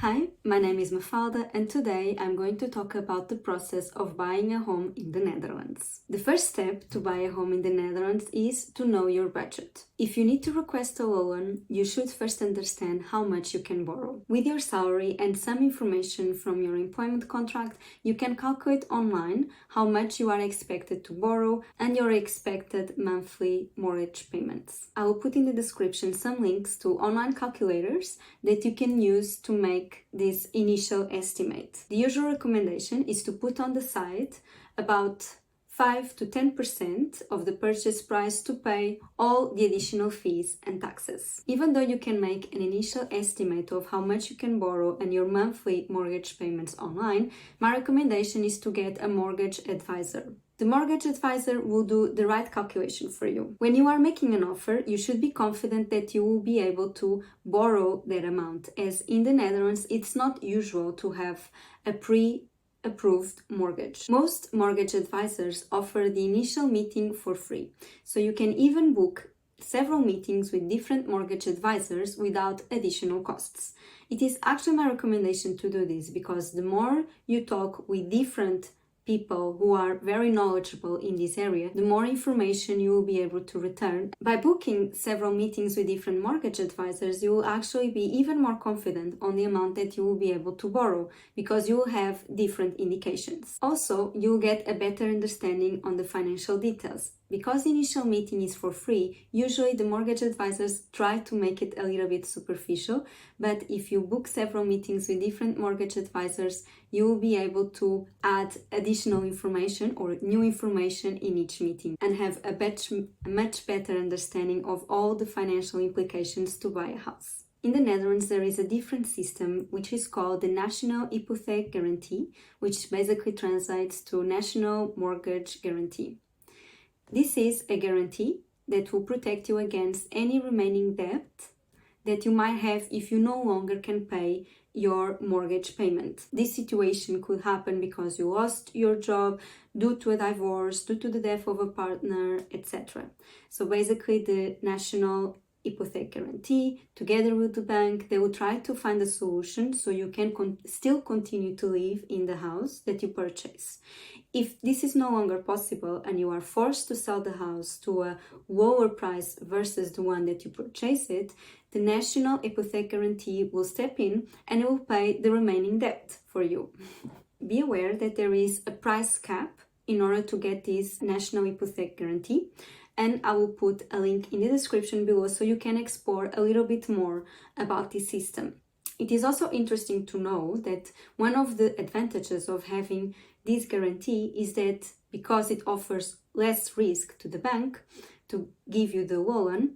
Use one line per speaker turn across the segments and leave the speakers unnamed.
Hi, my name is Mafalda and today I'm going to talk about the process of buying a home in the Netherlands. The first step to buy a home in the Netherlands is to know your budget. If you need to request a loan, you should first understand how much you can borrow. With your salary and some information from your employment contract, you can calculate online how much you are expected to borrow and your expected monthly mortgage payments. I will put in the description some links to online calculators that you can use to make this initial estimate. The usual recommendation is to put on the side about 5 to 10% of the purchase price to pay all the additional fees and taxes. Even though you can make an initial estimate of how much you can borrow and your monthly mortgage payments online, my recommendation is to get a mortgage advisor. The mortgage advisor will do the right calculation for you. When you are making an offer, you should be confident that you will be able to borrow that amount, as in the Netherlands, it's not usual to have a pre-approved mortgage. Most mortgage advisors offer the initial meeting for free, so you can even book several meetings with different mortgage advisors without additional costs. It is actually my recommendation to do this because the more you talk with different people who are very knowledgeable in this area, the more information you will be able to return. By booking several meetings with different mortgage advisors, you will actually be even more confident on the amount that you will be able to borrow because you will have different indications. Also, you will get a better understanding on the financial details. Because the initial meeting is for free, usually the mortgage advisors try to make it a little bit superficial, but if you book several meetings with different mortgage advisors, you will be able to add additional information or new information in each meeting and have a much better understanding of all the financial implications to buy a house. In the Netherlands, there is a different system which is called the National Hypotheek Garantie, which basically translates to National Mortgage Guarantee. This is a guarantee that will protect you against any remaining debt that you might have if you no longer can pay your mortgage payment. This situation could happen because you lost your job due to a divorce, due to the death of a partner, etc. So basically the National Hypotheek Garantie, together with the bank, they will try to find a solution so you can still continue to live in the house that you purchase. If this is no longer possible and you are forced to sell the house to a lower price versus the one that you purchased it, the National Hypotheek Garantie will step in and it will pay the remaining debt for you. Be aware that there is a price cap in order to get this National Hypotheek Garantie, and I will put a link in the description below so you can explore a little bit more about this system. It is also interesting to know that one of the advantages of having this guarantee is that because it offers less risk to the bank to give you the loan,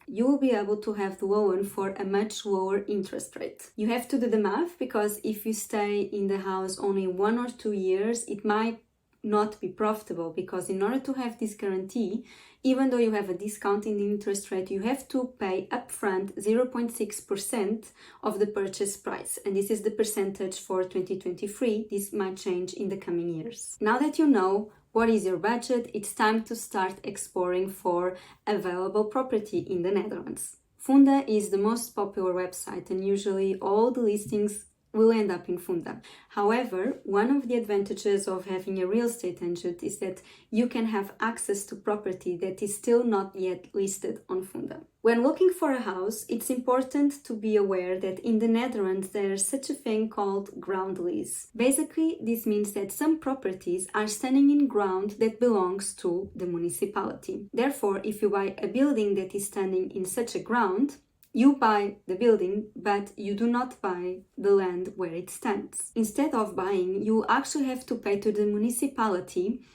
you will be able to have the loan for a much lower interest rate. You have to do the math because if you stay in the house only 1 or 2 years, it might not be profitable because in order to have this guarantee, even though you have a discount in the interest rate, you have to pay upfront 0.6% of the purchase price. And this is the percentage for 2023. This might change in the coming years. Now that you know what is your budget, it's time to start exploring for available property in the Netherlands. Funda is the most popular website and usually all the listings will end up in Funda. However, one of the advantages of having a real estate agent is that you can have access to property that is still not yet listed on Funda. When looking for a house, it's important to be aware that in the Netherlands there's such a thing called ground lease. Basically, this means that some properties are standing in ground that belongs to the municipality. Therefore, if you buy a building that is standing in such a ground, you buy the building, but you do not buy the land where it stands. Instead of buying, you actually have to pay to the municipality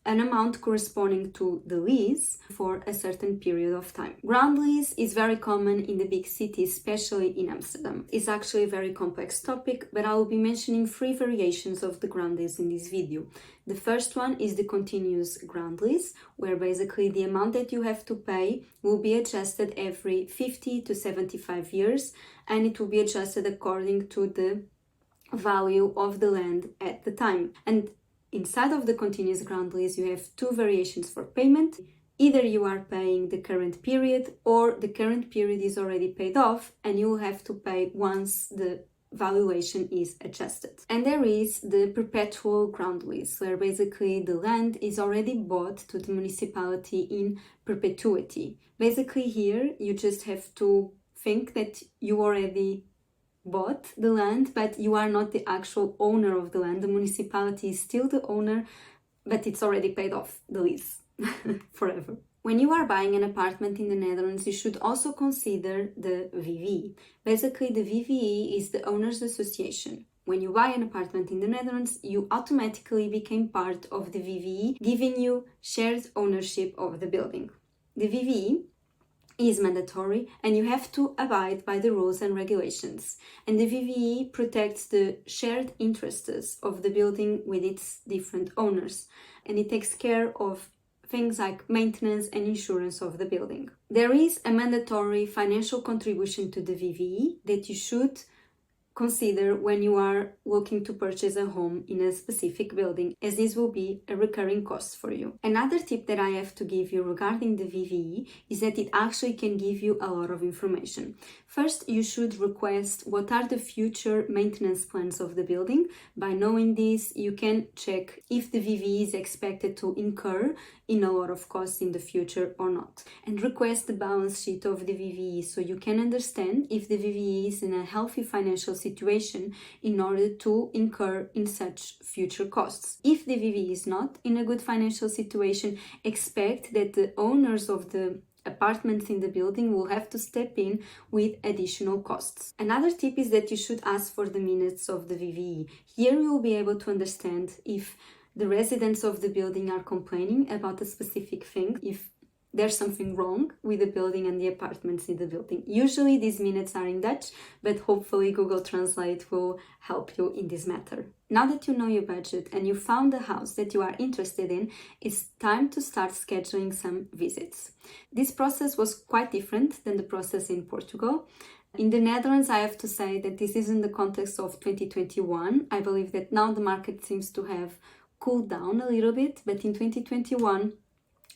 an amount corresponding to the lease for a certain period of time. Ground lease is very common in the big cities, especially in Amsterdam. It's actually a very complex topic, but I will be mentioning 3 variations of the ground lease in this video. The first one is the continuous ground lease, where basically the amount that you have to pay will be adjusted every 50 to 75 years, and it will be adjusted according to the value of the land at the time. And inside of the continuous ground lease, you have 2 variations for payment. Either you are paying the current period or the current period is already paid off and you will have to pay once the valuation is adjusted. And there is the perpetual ground lease, where basically the land is already bought to the municipality in perpetuity. Basically here you just have to think that you already bought the land, but you are not the actual owner of the land. The municipality is still the owner, but it's already paid off the lease forever. When you are buying an apartment in the Netherlands, you should also consider the VVE. Basically, the VVE is the Owners Association. When you buy an apartment in the Netherlands, you automatically become part of the VVE, giving you shared ownership of the building. The VVE is mandatory and you have to abide by the rules and regulations. And the VVE protects the shared interests of the building with its different owners, and it takes care of things like maintenance and insurance of the building. There is a mandatory financial contribution to the VVE that you should consider when you are looking to purchase a home in a specific building, as this will be a recurring cost for you. Another tip that I have to give you regarding the VVE is that it actually can give you a lot of information. First, you should request what are the future maintenance plans of the building. By knowing this, you can check if the VVE is expected to incur in a lot of costs in the future or not. And request the balance sheet of the VVE so you can understand if the VVE is in a healthy financial situation in order to incur in such future costs. If the VVE is not in a good financial situation, expect that the owners of the apartments in the building will have to step in with additional costs. Another tip is that you should ask for the minutes of the VVE. Here you will be able to understand if the residents of the building are complaining about a specific thing, if there's something wrong with the building and the apartments in the building. Usually these minutes are in Dutch, but hopefully Google Translate will help you in this matter. Now that you know your budget and you found the house that you are interested in, it's time to start scheduling some visits. This process was quite different than the process in Portugal. In the Netherlands, I have to say that this is in the context of 2021. I believe that now the market seems to have cooled down a little bit, but in 2021,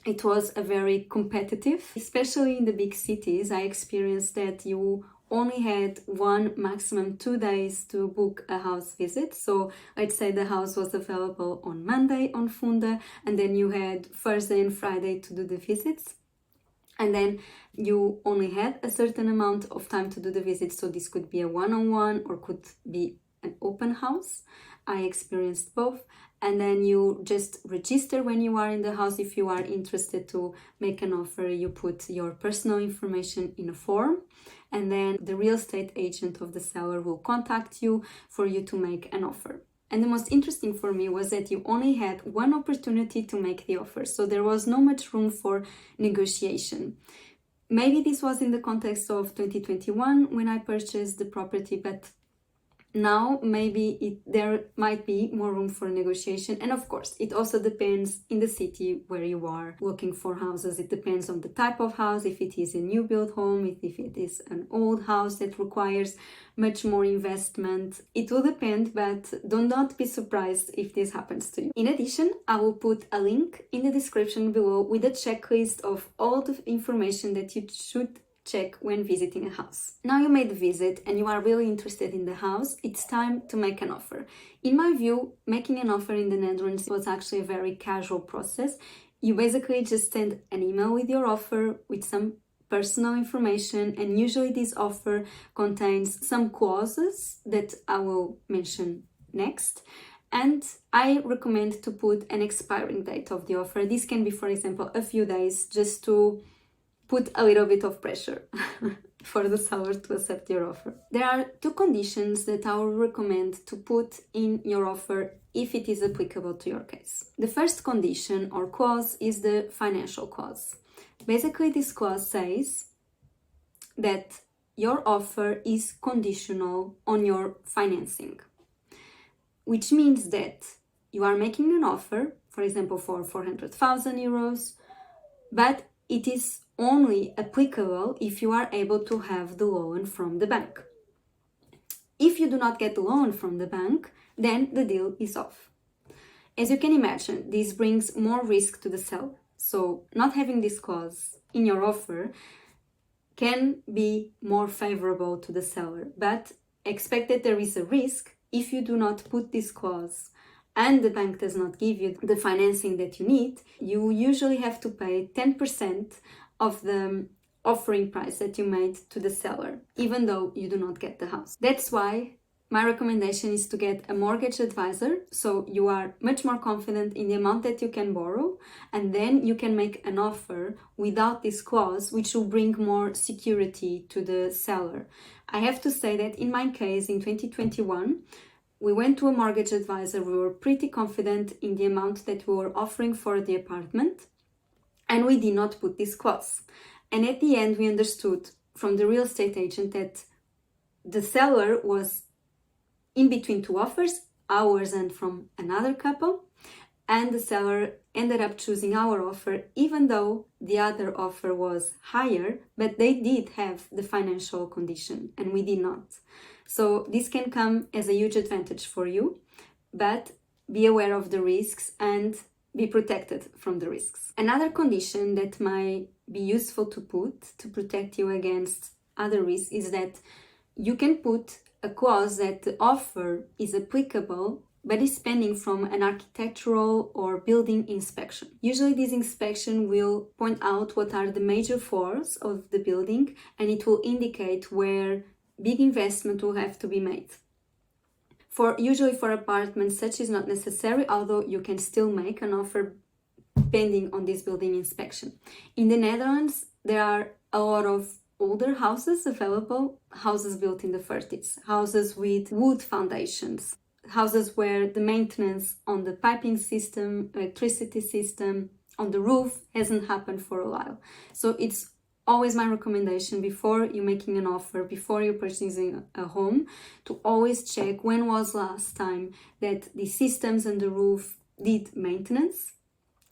it was a very competitive, especially in the big cities. I experienced that you only had one, maximum 2 days to book a house visit. So let's say the house was available on Monday on Funda, and then you had Thursday and Friday to do the visits. And then you only had a certain amount of time to do the visits. So this could be a one-on-one or could be an open house. I experienced both. And then you just register when you are in the house. If you are interested to make an offer, you put your personal information in a form, and then the real estate agent of the seller will contact you for you to make an offer. And the most interesting for me was that you only had one opportunity to make the offer, so there was not much room for negotiation. Maybe this was in the context of 2021 when I purchased the property, but now maybe there might be more room for negotiation. And of course, it also depends in the city where you are looking for houses. It depends on the type of house, if it is a new build home, if it is an old house that requires much more investment. It will depend, but do not be surprised if this happens to you. In addition, I will put a link in the description below with a checklist of all the information that you should check when visiting a house. Now you made the visit and you are really interested in the house, it's time to make an offer. In my view, making an offer in the Netherlands was actually a very casual process. You basically just send an email with your offer with some personal information, and usually this offer contains some clauses that I will mention next. And I recommend to put an expiring date of the offer. This can be, for example, a few days, just to put a little bit of pressure for the seller to accept your offer. There are two conditions that I would recommend to put in your offer if it is applicable to your case. The first condition or clause is the financial clause. Basically, this clause says that your offer is conditional on your financing, which means that you are making an offer, for example, for 400,000 euros, but it is only applicable if you are able to have the loan from the bank. If you do not get the loan from the bank, then the deal is off. As you can imagine, this brings more risk to the seller. So not having this clause in your offer can be more favorable to the seller. But expect that there is a risk if you do not put this clause and the bank does not give you the financing that you need. You usually have to pay 10% of the offering price that you made to the seller, even though you do not get the house. That's why my recommendation is to get a mortgage advisor, so you are much more confident in the amount that you can borrow, and then you can make an offer without this clause, which will bring more security to the seller. I have to say that in my case, in 2021, we went to a mortgage advisor. We were pretty confident in the amount that we were offering for the apartment, and we did not put this clause. And at the end, we understood from the real estate agent that the seller was in between two offers, ours and from another couple, and the seller ended up choosing our offer, even though the other offer was higher, but they did have the financial condition and we did not. So this can come as a huge advantage for you, but be aware of the risks and be protected from the risks. Another condition that might be useful to put to protect you against other risks is that you can put a clause that the offer is applicable but is pending from an architectural or building inspection. Usually this inspection will point out what are the major flaws of the building, and it will indicate where big investment will have to be made. Usually for apartments, such is not necessary, although you can still make an offer pending on this building inspection. In the Netherlands, there are a lot of older houses available, houses built in the 30s, houses with wood foundations, houses where the maintenance on the piping system, electricity system, on the roof hasn't happened for a while. So it's always my recommendation before you're making an offer, before you're purchasing a home, to always check when was last time that the systems and the roof did maintenance,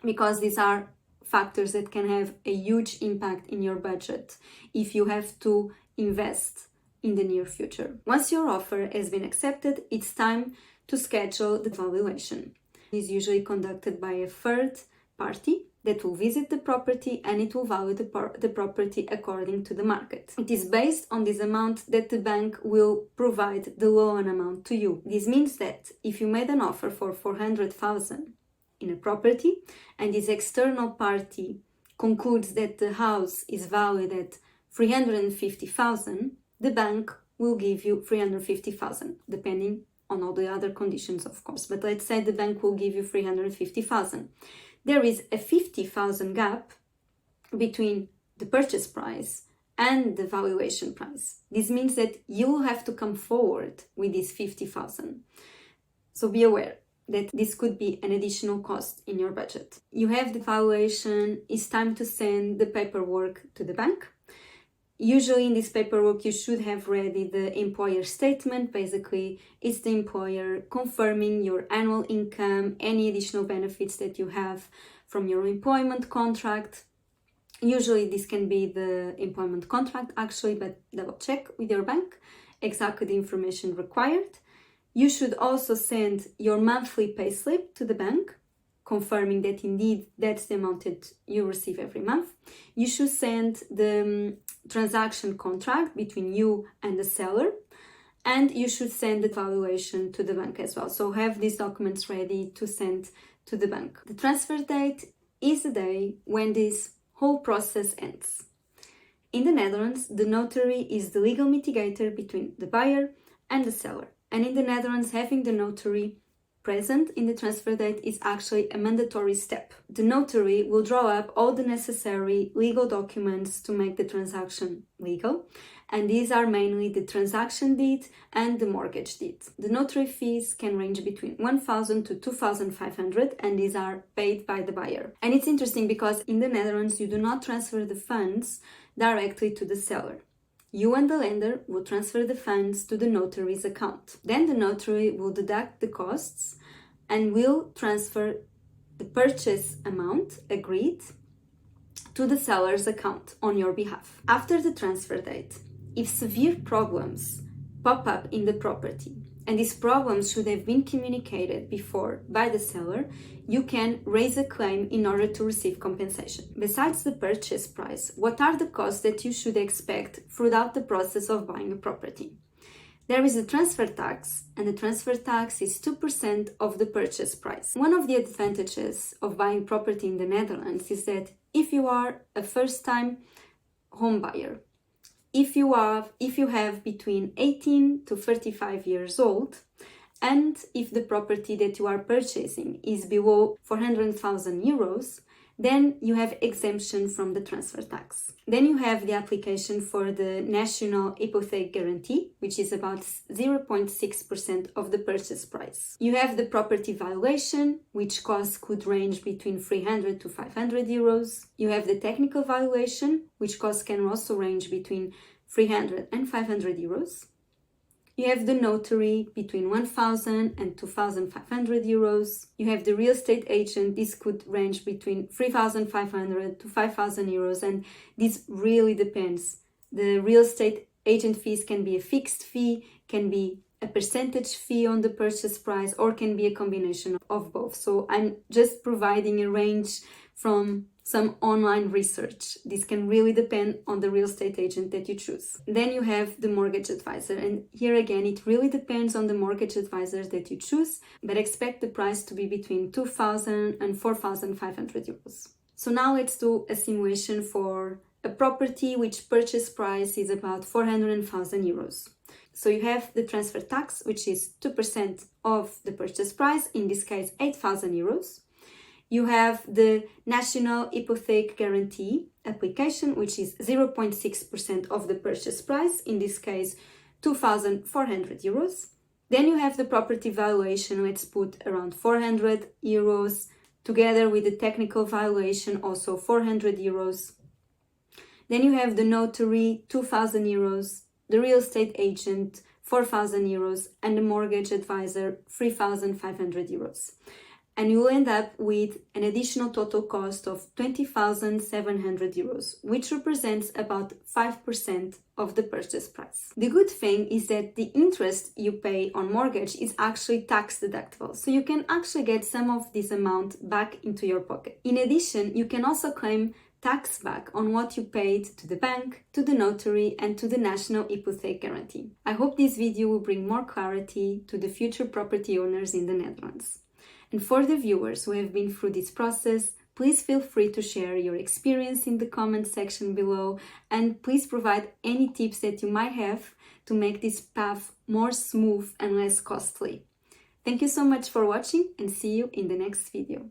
because these are factors that can have a huge impact in your budget if you have to invest in the near future. Once your offer has been accepted, it's time to schedule the valuation. It is usually conducted by a third party that will visit the property and it will value the property according to the market. It is based on this amount that the bank will provide the loan amount to you. This means that if you made an offer for 400,000 in a property and this external party concludes that the house is valued at 350,000, the bank will give you 350,000, depending on all the other conditions, of course. But let's say the bank will give you 350,000. There is a 50,000 gap between the purchase price and the valuation price. This means that you will have to come forward with this 50,000. So be aware that this could be an additional cost in your budget. You have the valuation, it's time to send the paperwork to the bank. Usually in this paperwork you should have ready the employer statement. Basically, it's the employer confirming your annual income, any additional benefits that you have from your employment contract. Usually this can be the employment contract actually, but double check with your bank exactly the information required. You should also send your monthly payslip to the bank, confirming that indeed that's the amount that you receive every month. You should send the transaction contract between you and the seller, and you should send the valuation to the bank as well. So have these documents ready to send to the bank. The transfer date is the day when this whole process ends. In the Netherlands, the notary is the legal mitigator between the buyer and the seller. And in the Netherlands, having the notary present in the transfer date is actually a mandatory step. The notary will draw up all the necessary legal documents to make the transaction legal, and these are mainly the transaction deed and the mortgage deed. The notary fees can range between 1,000 to 2,500, and these are paid by the buyer. And it's interesting because in the Netherlands you do not transfer the funds directly to the seller. You and the lender will transfer the funds to the notary's account. Then the notary will deduct the costs and will transfer the purchase amount agreed to the seller's account on your behalf. After the transfer date, if severe problems pop up in the property, and these problems should have been communicated before by the seller, you can raise a claim in order to receive compensation. Besides the purchase price, what are the costs that you should expect throughout the process of buying a property? There is a transfer tax, and the transfer tax is 2% of the purchase price. One of the advantages of buying property in the Netherlands is that if you are a first-time home buyer, if you have between 18 to 35 years old, and if the property that you are purchasing is below 400,000 euros, then you have exemption from the transfer tax. Then you have the application for the National Hypotheek Garantie, which is about 0.6% of the purchase price. You have the property valuation, which costs could range between 300 to 500 euros. You have the technical valuation, which costs can also range between 300 and 500 euros. You have the notary between 1,000 and 2,500 euros. You have the real estate agent. This could range between 3,500 to 5,000 euros, and this really depends. The real estate agent fees can be a fixed fee, can be a percentage fee on the purchase price, or can be a combination of both. So I'm just providing a range from some online research. This can really depend on the real estate agent that you choose. Then you have the mortgage advisor, and here again it really depends on the mortgage advisor that you choose, but expect the price to be between 2,000 and 4,500 euros. So now let's do a simulation for a property which purchase price is about 400,000 euros. So you have the transfer tax, which is 2% of the purchase price, in this case 8,000 euros. You have the National Hypotheek Garantie application, which is 0.6% of the purchase price, in this case 2,400 euros. Then you have the property valuation, let's put around 400 euros, together with the technical valuation, also 400 euros. Then you have the notary, 2,000 euros, the real estate agent, 4,000 euros, and the mortgage advisor, 3,500 euros. And you will end up with an additional total cost of 20,700 euros, which represents about 5% of the purchase price. The good thing is that the interest you pay on mortgage is actually tax deductible, so you can actually get some of this amount back into your pocket. In addition, you can also claim tax back on what you paid to the bank, to the notary, and to the National Hypotheek Garantie. I hope this video will bring more clarity to the future property owners in the Netherlands. And for the viewers who have been through this process, please feel free to share your experience in the comment section below, and please provide any tips that you might have to make this path more smooth and less costly. Thank you so much for watching, and see you in the next video.